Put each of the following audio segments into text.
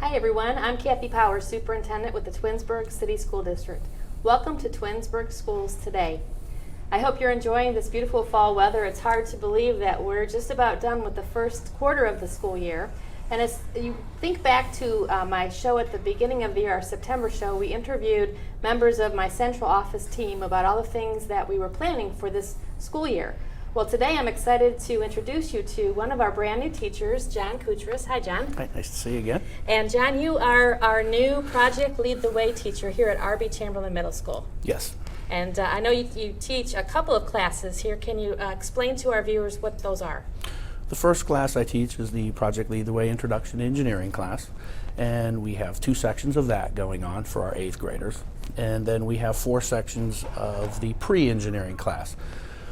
Hi everyone, I'm Kathy Powers, Superintendent with the Twinsburg City School District. Welcome to Twinsburg Schools Today. I hope you're enjoying this beautiful fall weather. It's hard to believe that we're just about done with the first quarter of the school year. And as you think back to my show at the beginning of the year, our September show, we interviewed members of my central office team about all the things that we were planning for this school year. Well, today I'm excited to introduce you to one of our brand new teachers, John Kutras. Hi, John. Hi, nice to see you again. And John, you are our new Project Lead the Way teacher here at R.B. Chamberlain Middle School. Yes. And I know you teach a couple of classes here. Can you explain to our viewers what those are? The first class I teach is the Project Lead the Way Introduction to Engineering class. And we have 2 sections of that going on for our 8th graders. And then we have 4 sections of the pre-engineering class.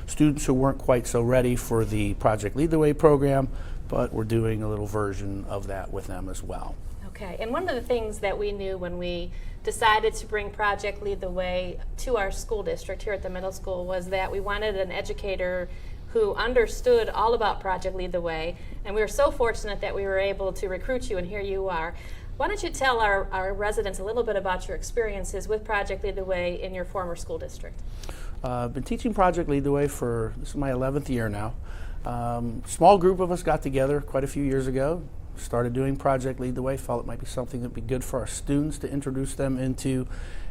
Students who weren't quite so ready for the Project Lead the Way program, but we're doing a little version of that with them as well. Okay, and one of the things that we knew when we decided to bring Project Lead the Way to our school district here at the middle school was that we wanted an educator who understood all about Project Lead the Way, and we were so fortunate that we were able to recruit you, and here you are. Why don't you tell our residents a little bit about your experiences with Project Lead the Way in your former school district? I've been teaching Project Lead the Way this is my 11th year now. Small group of us got together quite a few years ago, started doing Project Lead the Way, felt it might be something that would be good for our students to introduce them into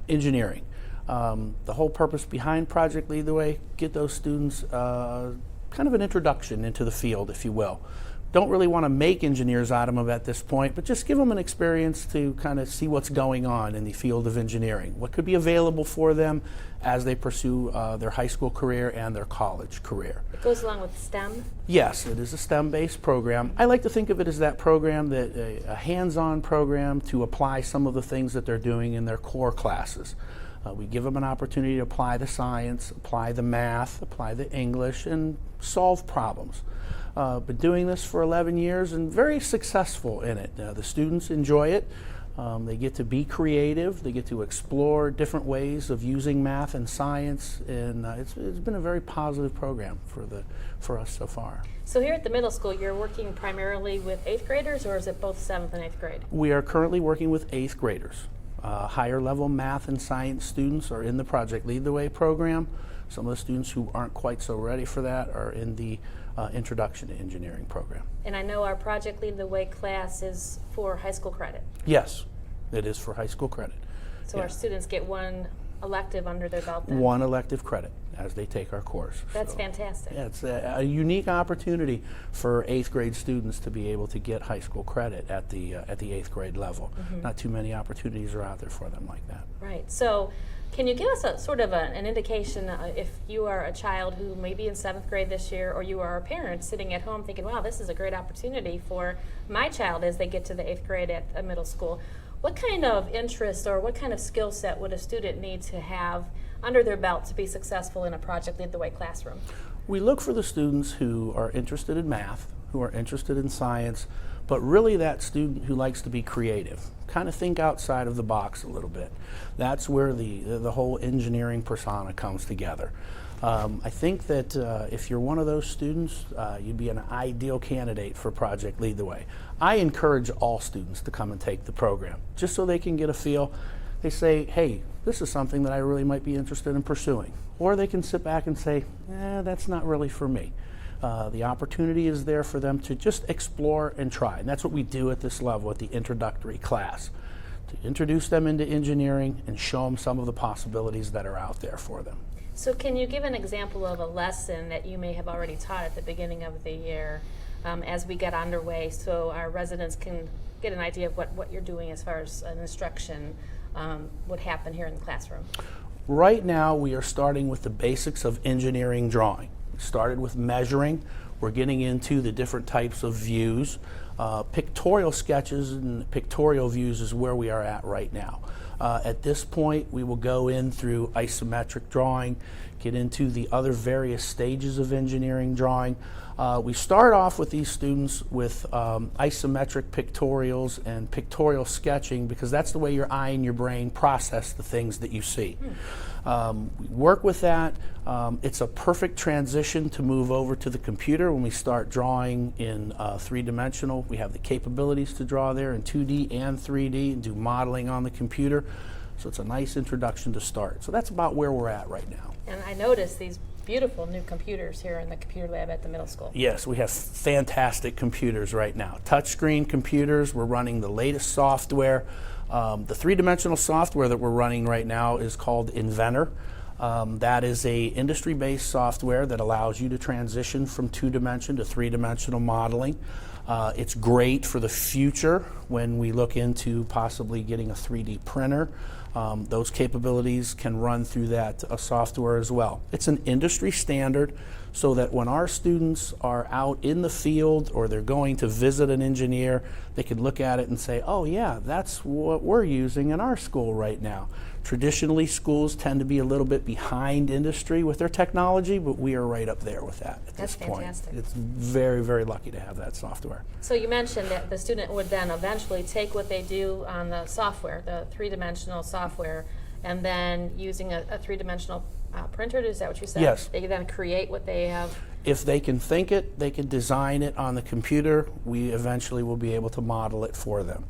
engineering. The whole purpose behind Project Lead the Way, get those students kind of an introduction into the field, if you will. Don't really want to make engineers out of them at this point, but just give them an experience to kind of see what's going on in the field of engineering, what could be available for them as they pursue their high school career and their college career. It goes along with STEM? Yes, it is a STEM-based program. I like to think of it as that program, that a hands-on program to apply some of the things that they're doing in their core classes. We give them an opportunity to apply the science, apply the math, apply the English, and solve problems. Been doing this for 11 years and very successful in it. The students enjoy it. They get to be creative. They get to explore different ways of using math and science, and it's been a very positive program for us so far. So here at the middle school, you're working primarily with 8th graders, or is it both 7th and 8th grade? We are currently working with 8th graders. Higher level math and science students are in the Project Lead the Way program. Some of the students who aren't quite so ready for that are in the Introduction to Engineering program. And I know our Project Lead the Way class is for high school credit. Yes, it is for high school credit. So our students get one elective under their belt then? One elective credit as they take our course. That's fantastic. Yeah, it's a unique opportunity for 8th grade students to be able to get high school credit at the 8th grade level. Mm-hmm. Not too many opportunities are out there for them like that. Right. So can you give us a sort of an indication if you are a child who may be in 7th grade this year, or you are a parent sitting at home thinking, wow, this is a great opportunity for my child as they get to the 8th grade at a middle school. What kind of interest or what kind of skill set would a student need to have under their belt to be successful in a Project Lead the Way classroom? We look for the students who are interested in math, who are interested in science, but really that student who likes to be creative, kind of think outside of the box a little bit. That's where the whole engineering persona comes together. I think that if you're one of those students, you'd be an ideal candidate for Project Lead the Way. I encourage all students to come and take the program, just so they can get a feel. They say, hey, this is something that I really might be interested in pursuing. Or they can sit back and say, that's not really for me. The opportunity is there for them to just explore and try. And that's what we do at this level, at the introductory class, to introduce them into engineering and show them some of the possibilities that are out there for them. So can you give an example of a lesson that you may have already taught at the beginning of the year as we get underway, so our residents can get an idea of what you're doing as far as an instruction would happen here in the classroom? Right now we are starting with the basics of engineering drawing. We started with measuring. We're getting into the different types of views. Pictorial sketches and pictorial views is where we are at right now. At this point, we will go in through isometric drawing, get into the other various stages of engineering drawing. We start off with these students with isometric pictorials and pictorial sketching, because that's the way your eye and your brain process the things that you see. We work with that. It's a perfect transition to move over to the computer when we start drawing in three-dimensional. We have the capabilities to draw there in 2D and 3D and do modeling on the computer. So it's a nice introduction to start. So that's about where we're at right now. And I noticed these beautiful new computers here in the computer lab at the middle school. Yes, we have fantastic computers right now. Touchscreen computers. We're running the latest software. The three-dimensional software that we're running right now is called Inventor. That is a industry-based software that allows you to transition from two-dimension to three-dimensional modeling. It's great for the future when we look into possibly getting a 3D printer. Those capabilities can run through that software as well. It's an industry standard, so that when our students are out in the field or they're going to visit an engineer, they can look at it and say, oh yeah, that's what we're using in our school right now. Traditionally, schools tend to be a little bit behind industry with their technology, but we are right up there with that at this point. That's fantastic. It's very, very lucky to have that software. So you mentioned that the student would then eventually take what they do on the software, the three-dimensional software, and then using a three-dimensional printer, is that what you said? Yes. They can then create what they have. If they can think it, they can design it on the computer. We eventually will be able to model it for them.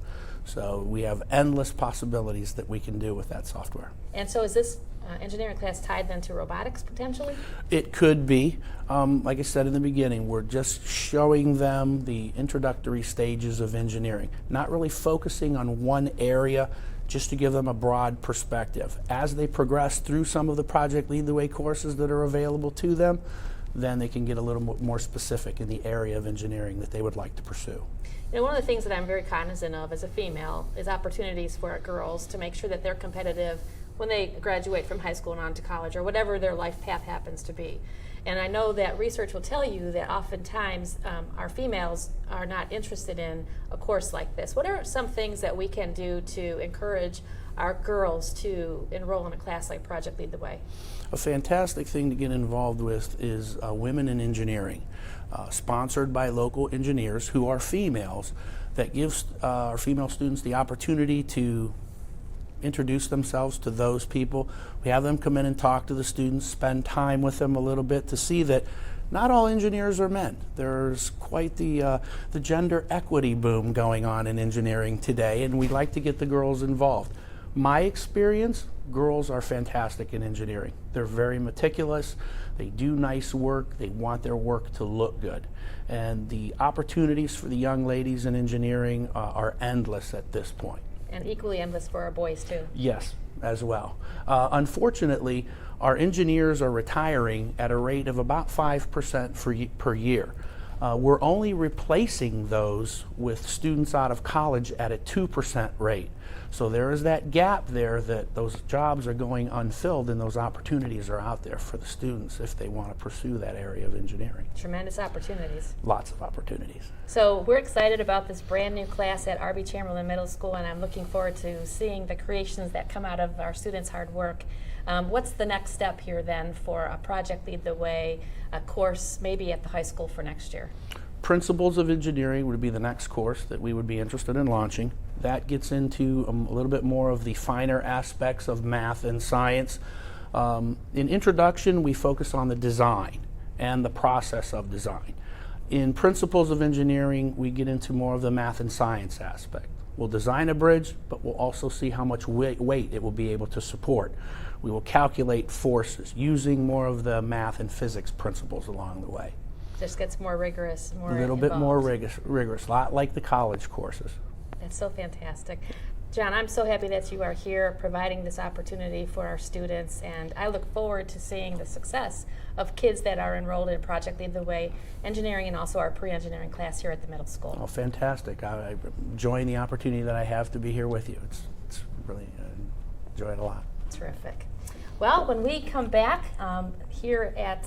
So we have endless possibilities that we can do with that software. And so is this engineering class tied then to robotics potentially? It could be. Like I said in the beginning, we're just showing them the introductory stages of engineering, not really focusing on one area, just to give them a broad perspective. As they progress through some of the Project Lead the Way courses that are available to them, then they can get a little more specific in the area of engineering that they would like to pursue. You know, one of the things that I'm very cognizant of as a female is opportunities for our girls to make sure that they're competitive when they graduate from high school and on to college, or whatever their life path happens to be. And I know that research will tell you that oftentimes our females are not interested in a course like this. What are some things that we can do to encourage our girls to enroll in a class like Project Lead the Way? A fantastic thing to get involved with is Women in Engineering, sponsored by local engineers who are females, that gives our female students the opportunity to introduce themselves to those people. We have them come in and talk to the students, spend time with them a little bit to see that not all engineers are men. There's quite the gender equity boom going on in engineering today, and we'd like to get the girls involved. My experience, girls are fantastic in engineering. They're very meticulous, they do nice work, they want their work to look good. And the opportunities for the young ladies in engineering are endless at this point. And equally endless for our boys too. Yes, as well. Unfortunately, our engineers are retiring at a rate of about 5% per year. We're only replacing those with students out of college at a 2% rate. So there is that gap there, that those jobs are going unfilled and those opportunities are out there for the students if they want to pursue that area of engineering. Tremendous opportunities. Lots of opportunities. So we're excited about this brand new class at R.B. Chamberlain Middle School, and I'm looking forward to seeing the creations that come out of our students' hard work. What's the next step here then for a Project Lead the Way, a course maybe at the high school for next year? Principles of Engineering would be the next course that we would be interested in launching. That gets into a little bit more of the finer aspects of math and science. In introduction, we focus on the design and the process of design. In Principles of Engineering, we get into more of the math and science aspect. We'll design a bridge, but we'll also see how much weight it will be able to support. We will calculate forces using more of the math and physics principles along the way. Just gets more rigorous, more A little involved. bit more rigorous, a lot like the college courses. That's so fantastic. John, I'm so happy that you are here providing this opportunity for our students, and I look forward to seeing the success of kids that are enrolled in Project Lead the Way Engineering and also our pre-engineering class here at the middle school. Oh, fantastic. I'm enjoying the opportunity that I have to be here with you. It's really enjoy it a lot. Terrific. Well, when we come back here at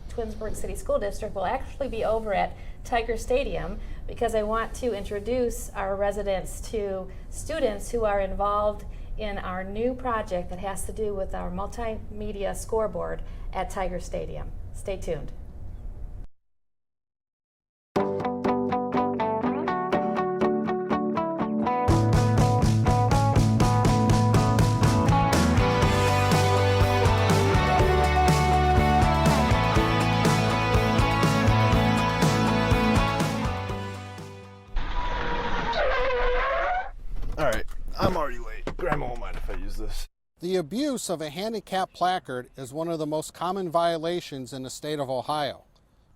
Twinsburg City School District, we'll actually be over at Tiger Stadium because I want to introduce our residents to students who are involved in our new project that has to do with our multimedia scoreboard at Tiger Stadium. Stay tuned. All right, I'm already late. Grandma won't mind if I use this. The abuse of a handicap placard is one of the most common violations in the state of Ohio.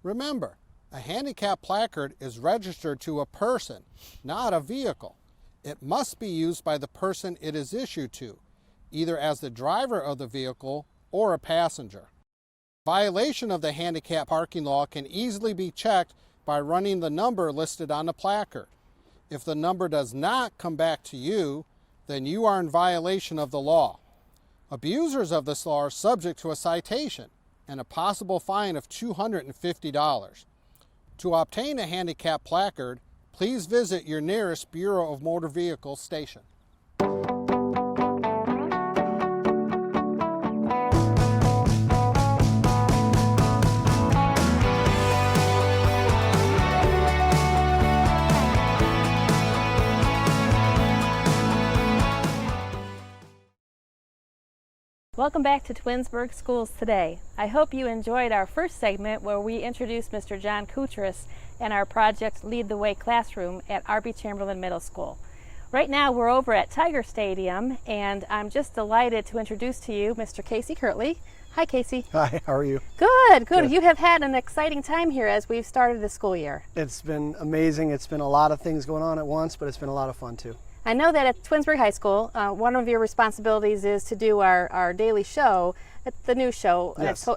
Remember, a handicap placard is registered to a person, not a vehicle. It must be used by the person it is issued to, either as the driver of the vehicle or a passenger. Violation of the handicap parking law can easily be checked by running the number listed on the placard. If the number does not come back to you, then you are in violation of the law. Abusers of this law are subject to a citation and a possible fine of $250. To obtain a handicap placard, please visit your nearest Bureau of Motor Vehicles station. Welcome back to Twinsburg Schools Today. I hope you enjoyed our first segment where we introduced Mr. John Kutris and our project Lead the Way Classroom at R.B. Chamberlain Middle School. Right now we're over at Tiger Stadium and I'm just delighted to introduce to you Mr. Casey Kirtley. Hi Casey. Hi, how are you? Good. Good. You have had an exciting time here as we've started the school year. It's been amazing. It's been a lot of things going on at once, but it's been a lot of fun too. I know that at Twinsburg High School, one of your responsibilities is to do our daily show, the news show, Yes.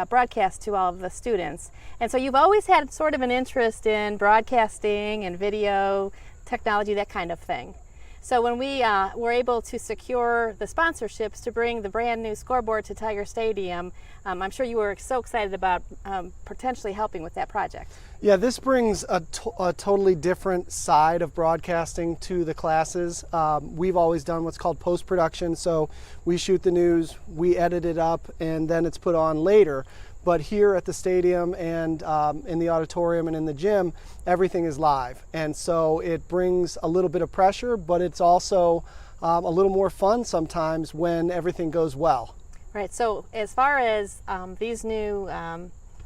broadcast to all of the students. And so you've always had sort of an interest in broadcasting and video, technology, that kind of thing. So when we were able to secure the sponsorships to bring the brand new scoreboard to Tiger Stadium, I'm sure you were so excited about potentially helping with that project. Yeah, this brings a totally different side of broadcasting to the classes. We've always done what's called post-production, so we shoot the news, we edit it up, and then it's put on later. But here at the stadium and in the auditorium and in the gym, everything is live. And so it brings a little bit of pressure, but it's also a little more fun sometimes when everything goes well. Right, so as far as these new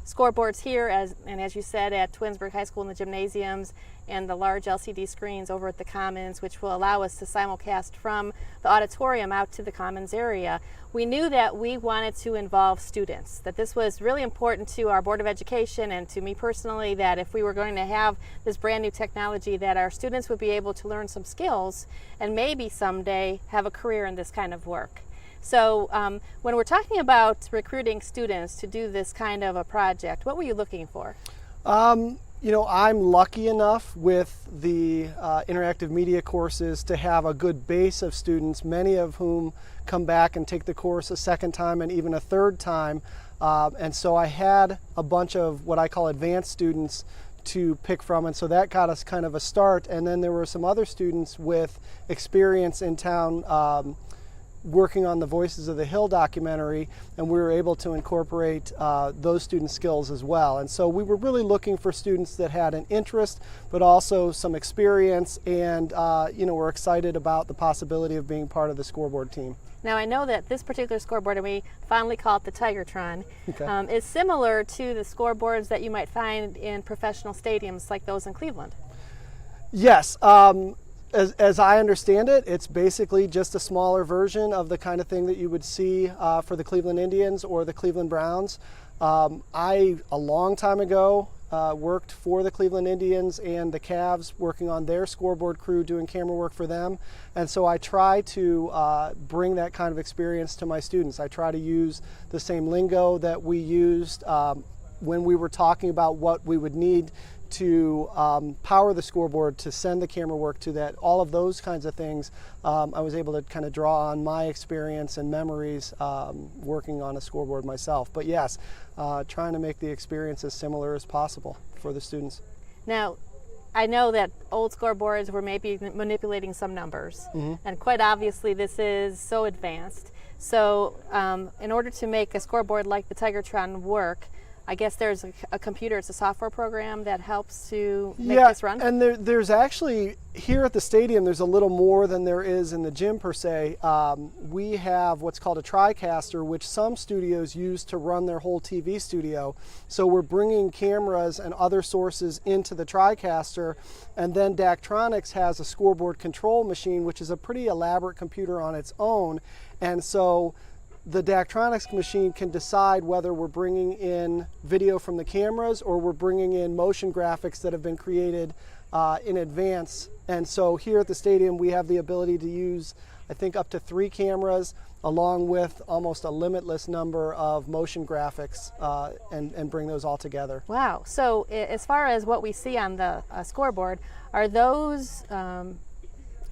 scoreboards here, as you said, at Twinsburg High School in the gymnasiums, and the large LCD screens over at the Commons, which will allow us to simulcast from the auditorium out to the Commons area, we knew that we wanted to involve students, that this was really important to our Board of Education and to me personally, that if we were going to have this brand new technology, that our students would be able to learn some skills and maybe someday have a career in this kind of work. So when we're talking about recruiting students to do this kind of a project, what were you looking for? You know, I'm lucky enough with the interactive media courses to have a good base of students, many of whom come back and take the course a second time and even a third time. And so I had a bunch of what I call advanced students to pick from, and so that got us kind of a start. And then there were some other students with experience in town working on the Voices of the Hill documentary, and we were able to incorporate those student skills as well. And so we were really looking for students that had an interest, but also some experience, and you know, we're excited about the possibility of being part of the scoreboard team. Now I know that this particular scoreboard, and we fondly call it the Tigertron, Okay. is similar to the scoreboards that you might find in professional stadiums like those in Cleveland. Yes. As I understand it, it's basically just a smaller version of the kind of thing that you would see for the Cleveland Indians or the Cleveland Browns. I, a long time ago, worked for the Cleveland Indians and the Cavs, working on their scoreboard crew, doing camera work for them. And so I try to bring that kind of experience to my students. I try to use the same lingo that we used when we were talking about what we would need to power the scoreboard, to send the camera work to that, all of those kinds of things. I was able to kind of draw on my experience and memories working on a scoreboard myself. But yes, trying to make the experience as similar as possible for the students. Now, I know that old scoreboards were maybe manipulating some numbers, and quite obviously this is so advanced. So in order to make a scoreboard like the Tigertron work, I guess there's a computer, it's a software program that helps to make this run? And there's actually, here at the stadium, there's a little more than there is in the gym per se. We have what's called a TriCaster, which some studios use to run their whole TV studio. So we're bringing cameras and other sources into the TriCaster, and then Daktronics has a scoreboard control machine, which is a pretty elaborate computer on its own. And so the Daktronics machine can decide whether we're bringing in video from the cameras or we're bringing in motion graphics that have been created in advance. And so here at the stadium we have the ability to use, I think, up to 3 cameras along with almost a limitless number of motion graphics and bring those all together. Wow. So as far as what we see on the scoreboard, are those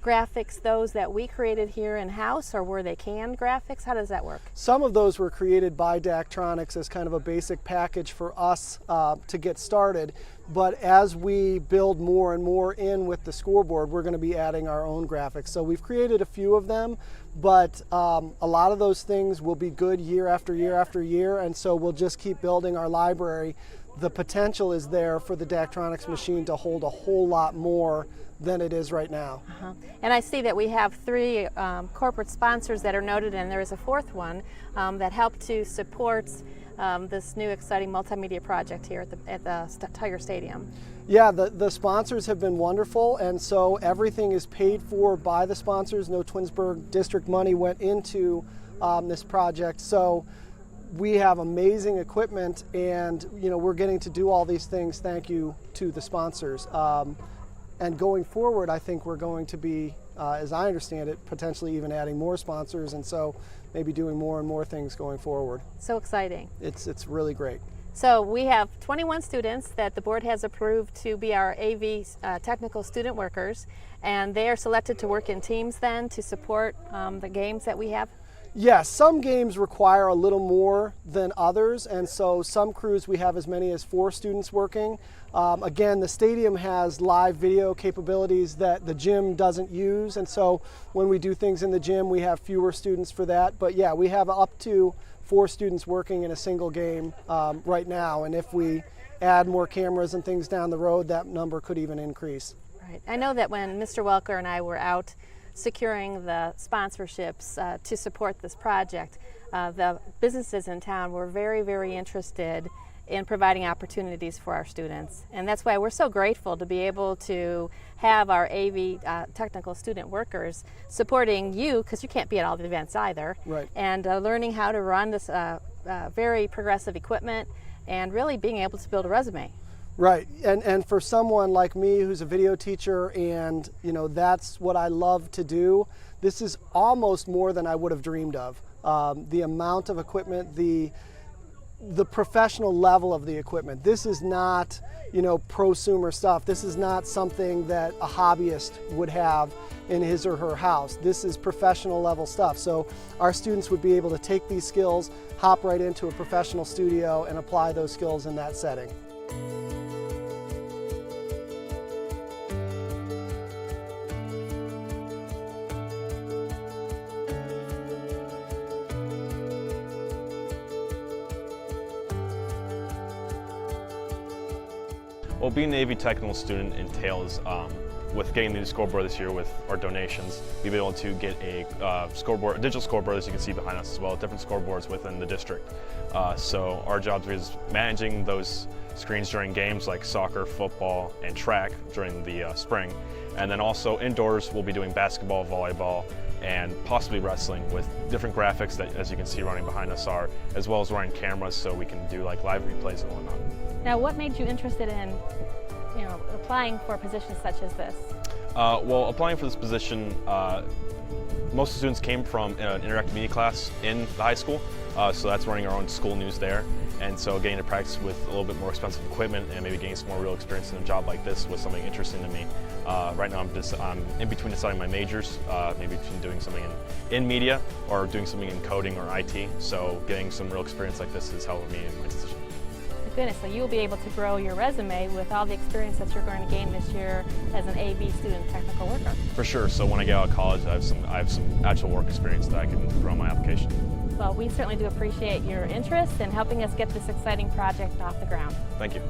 graphics those that we created here in-house, or were they canned graphics? How does that work? Some of those were created by Daktronics as kind of a basic package for us to get started, but as we build more and more in with the scoreboard, we're going to be adding our own graphics. So we've created a few of them, but a lot of those things will be good year after year after year, and so we'll just keep building our library. The potential is there for the Daktronics machine to hold a whole lot more than it is right now. And I see that we have 3 corporate sponsors that are noted, and there is a 4th one that helped to support this new exciting multimedia project here at the Tiger Stadium. Yeah, the sponsors have been wonderful, and so everything is paid for by the sponsors. No Twinsburg district money went into this project, so we have amazing equipment, and we're getting to do all these things thank you to the sponsors. And going forward, I think we're going to be, as I understand it, potentially even adding more sponsors, and so maybe doing more and more things going forward. So exciting. It's really great. So we have 21 students that the board has approved to be our AV technical student workers, and they are selected to work in teams then to support the games that we have? Yes, some games require a little more than others, and so some crews we have as many as 4 students working. Again, the stadium has live video capabilities that the gym doesn't use, and so when we do things in the gym we have fewer students for that. But yeah, we have up to 4 students working in a single game right now, and if we add more cameras and things down the road, that number could even increase. Right. I know that when Mr. Welker and I were out securing the sponsorships to support this project, the businesses in town were very, very interested in providing opportunities for our students. And that's why we're so grateful to be able to have our AV technical student workers supporting you, because you can't be at all the events either, right, and learning how to run this very progressive equipment and really being able to build a resume. Right, and for someone like me who's a video teacher and that's what I love to do, this is almost more than I would have dreamed of. The amount of equipment, the professional level of the equipment. This is not prosumer stuff. This is not something that a hobbyist would have in his or her house. This is professional level stuff. So our students would be able to take these skills, hop right into a professional studio and apply those skills in that setting. Well, being an AV technical student entails, with getting the new scoreboard this year with our donations, we've been able to get a digital scoreboard, as you can see behind us as well, different scoreboards within the district. So our job is managing those screens during games like soccer, football, and track during the spring. And then also indoors, we'll be doing basketball, volleyball, and possibly wrestling with different graphics that, as you can see running behind us, are, as well as running cameras so we can do like live replays and whatnot. Now, what made you interested in, applying for positions such as this? Well, applying for this position, most of the students came from an interactive media class in the high school, so that's running our own school news there. And so getting to practice with a little bit more expensive equipment and maybe getting some more real experience in a job like this was something interesting to me. Right now I'm in between deciding my majors, maybe between doing something in media or doing something in coding or IT, so getting some real experience like this has helped me in my decision. Goodness, so you'll be able to grow your resume with all the experience that you're going to gain this year as an AV student technical worker. For sure. So when I get out of college, I have some actual work experience that I can throw on my application. Well, we certainly do appreciate your interest in helping us get this exciting project off the ground. Thank you.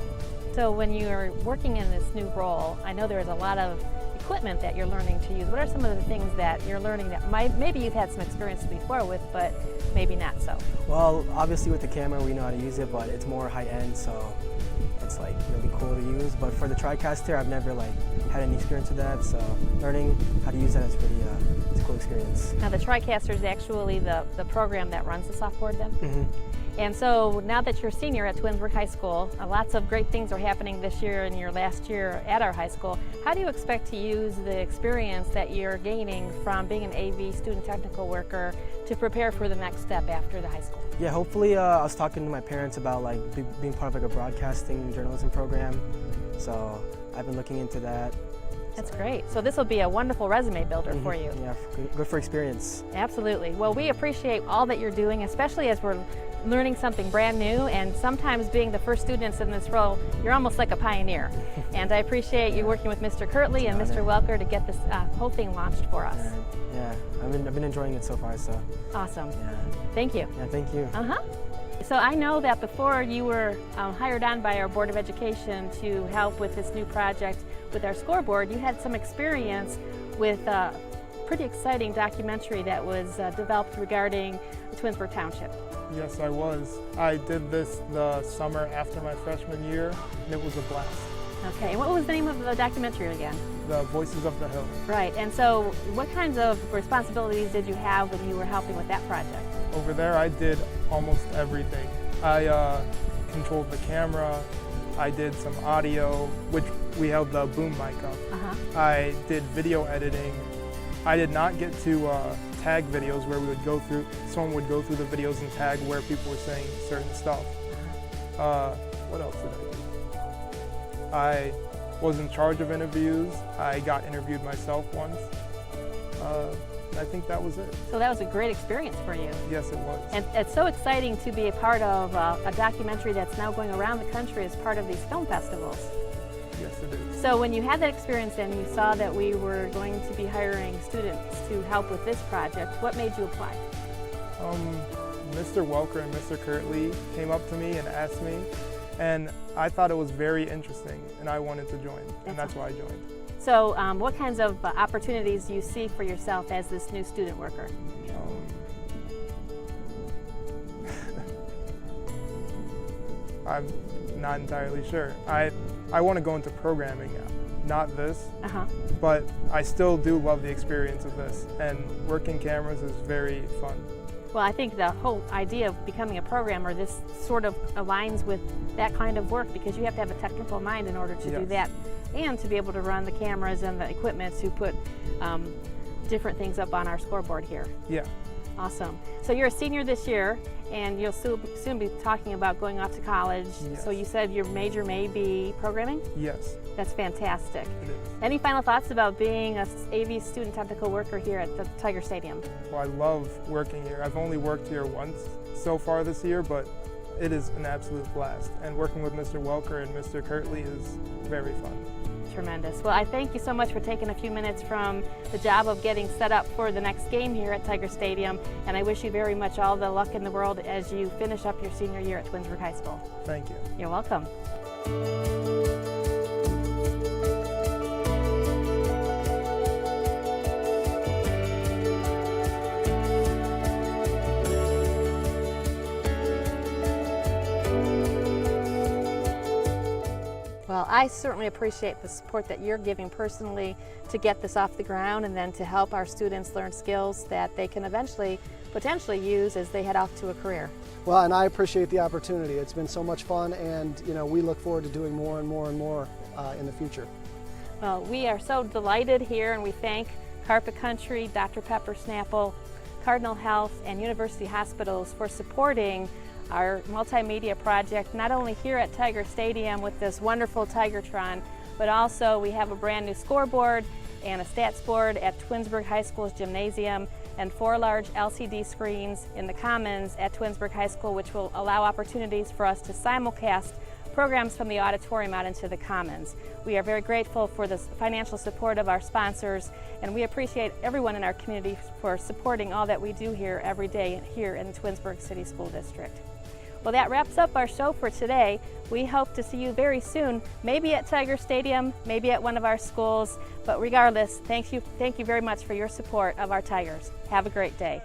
So when you're working in this new role, I know there's a lot of equipment that you're learning to use. What are some of the things that you're learning that maybe you've had some experience before with, but maybe not so? Well, obviously with the camera we know how to use it, but it's more high-end, so it's like really cool to use. But for the TriCaster, I've never had any experience with that, so learning how to use that is pretty it's a cool experience. Now the TriCaster is actually the program that runs the softboard then? Mm-hmm. And so now that you're a senior at Twinsburg High School, lots of great things are happening this year and your last year at our high school. How do you expect to use the experience that you're gaining from being an AV student technical worker to prepare for the next step after the high school? Yeah, hopefully I was talking to my parents about being part of a broadcasting journalism program, so I've been looking into that. That's great. So this will be a wonderful resume builder for you. Yeah, good for experience. Absolutely. Well, we appreciate all that you're doing, especially as we're learning something brand new, and sometimes being the first students in this role, you're almost like a pioneer. And I appreciate you working with Mr. Kirtley and Mr. Welker to get this whole thing launched for us. Yeah, I've been enjoying it so far, so. Awesome. Yeah. Thank you. Yeah, thank you. So I know that before you were hired on by our Board of Education to help with this new project with our scoreboard, you had some experience with a pretty exciting documentary that was developed regarding Twinsburg Township. Yes, I was. I did this the summer after my freshman year, and it was a blast. Okay, and what was the name of the documentary again? The Voices of the Hill. Right, and so what kinds of responsibilities did you have when you were helping with that project? Over there, I did almost everything. I controlled the camera, I did some audio, which we held the boom mic up. I did video editing. I did not get to tag videos where someone would go through the videos and tag where people were saying certain stuff. What else did I do? I was in charge of interviews. I got interviewed myself once. I think that was it. So that was a great experience for you. Yes, it was. And it's so exciting to be a part of a documentary that's now going around the country as part of these film festivals. Yes, it is. So when you had that experience and you saw that we were going to be hiring students to help with this project, what made you apply? Mr. Welker and Mr. Kirtley came up to me and asked me, and I thought it was very interesting, and I wanted to join, and that's why I joined. So what kinds of opportunities do you see for yourself as this new student worker? I'm not entirely sure. I want to go into programming now, not this, but I still do love the experience of this, and working cameras is very fun. Well, I think the whole idea of becoming a programmer, this sort of aligns with that kind of work, because you have to have a technical mind in order to do that, and to be able to run the cameras and the equipment to put different things up on our scoreboard here. Yeah. Awesome. So you're a senior this year, and you'll soon be talking about going off to college. Yes. So you said your major may be programming? Yes. That's fantastic. It is. Any final thoughts about being a AV student technical worker here at the Tiger Stadium? Well, I love working here. I've only worked here once so far this year, but it is an absolute blast. And working with Mr. Welker and Mr. Kirtley is very fun. Tremendous. Well, I thank you so much for taking a few minutes from the job of getting set up for the next game here at Tiger Stadium, and I wish you very much all the luck in the world as you finish up your senior year at Twinsburg High School. Thank you. You're welcome. Well, I certainly appreciate the support that you're giving personally to get this off the ground, and then to help our students learn skills that they can eventually, potentially use as they head off to a career. Well, and I appreciate the opportunity. It's been so much fun, and we look forward to doing more and more and more in the future. Well, we are so delighted here, and we thank Carpet Country, Dr. Pepper Snapple, Cardinal Health, and University Hospitals for supporting our multimedia project, not only here at Tiger Stadium with this wonderful Tigertron, but also we have a brand new scoreboard and a stats board at Twinsburg High School's gymnasium, and 4 large LCD screens in the Commons at Twinsburg High School, which will allow opportunities for us to simulcast programs from the auditorium out into the Commons. We are very grateful for the financial support of our sponsors, and we appreciate everyone in our community for supporting all that we do here every day here in the Twinsburg City School District. Well, that wraps up our show for today. We hope to see you very soon, maybe at Tiger Stadium, maybe at one of our schools, but regardless, thank you very much for your support of our Tigers. Have a great day.